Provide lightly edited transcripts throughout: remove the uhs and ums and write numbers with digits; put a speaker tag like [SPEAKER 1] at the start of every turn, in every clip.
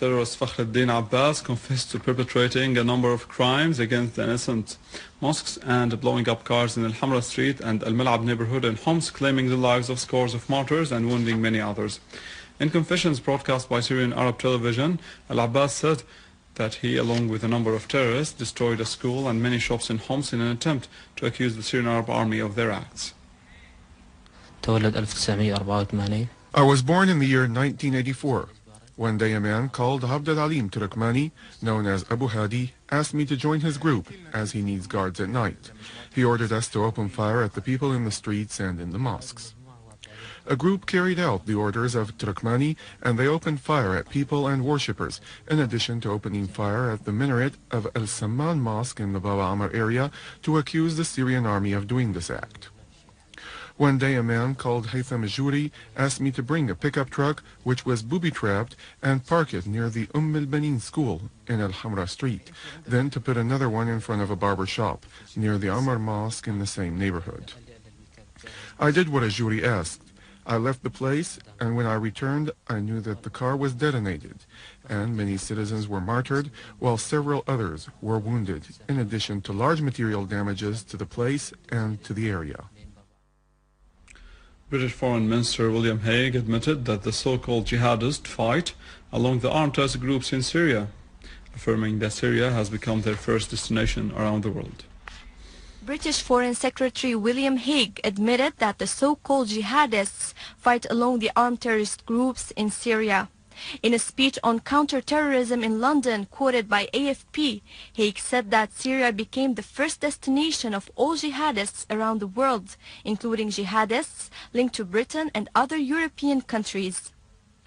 [SPEAKER 1] Terrorist Fakhreddin Abbas confessed to perpetrating a number of crimes against the innocent mosques and blowing up cars in Al-Hamra Street and Al-Malab neighborhood in Homs, claiming the lives of scores of martyrs and wounding many others. In confessions broadcast by Syrian Arab television, Al-Abbas said that he, along with a number of terrorists, destroyed a school and many shops in Homs in an attempt to accuse the Syrian Arab army of their acts.
[SPEAKER 2] I was born in the year 1984. One day a man called Abd al-Alim Turkmani, known as Abu Hadi, asked me to join his group as he needs guards at night. He ordered us to open fire at the people in the streets and in the mosques. A group carried out the orders of Turkmani and they opened fire at people and worshippers, in addition to opening fire at the minaret of Al-Samman Mosque in the Baba Amr area to accuse the Syrian army of doing this act. One day a man called Haytham Juri asked me to bring a pickup truck which was booby-trapped and park it near the al-Banin school in Al-Hamra Street, then to put another one in front of a barber shop near the Amr Mosque in the same neighborhood. I did what Juri asked. I left the place, and when I returned, I knew that the car was detonated, and many citizens were martyred, while several others were wounded, in addition to large material damages to the place and to the area.
[SPEAKER 1] British Foreign Minister William Hague admitted that the so-called jihadists fight along the armed terrorist groups in Syria, affirming that Syria has become their first destination around the world.
[SPEAKER 3] British Foreign Secretary William Hague admitted that the so-called jihadists fight along the armed terrorist groups in Syria. In a speech on counter-terrorism in London, quoted by AFP, Hague said that Syria became the first destination of all jihadists around the world, including jihadists linked to Britain and other European countries.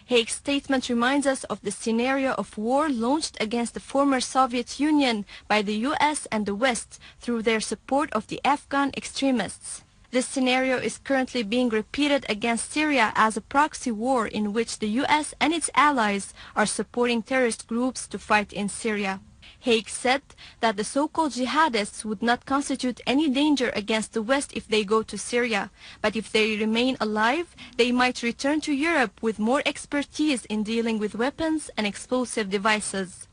[SPEAKER 3] Hague's statement reminds us of the scenario of war launched against the former Soviet Union by the US and the West through their support of the Afghan extremists. This scenario is currently being repeated against Syria as a proxy war in which the US and its allies are supporting terrorist groups to fight in Syria. Hague said that the so-called jihadists would not constitute any danger against the West if they go to Syria, but if they remain alive, they might return to Europe with more expertise in dealing with weapons and explosive devices.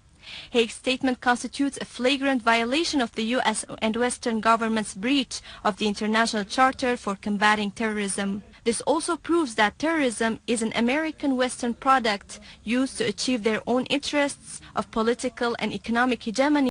[SPEAKER 3] Hague's statement constitutes a flagrant violation of the US and Western governments' breach of the International Charter for Combating Terrorism. This also proves that terrorism is an American Western product used to achieve their own interests of political and economic hegemony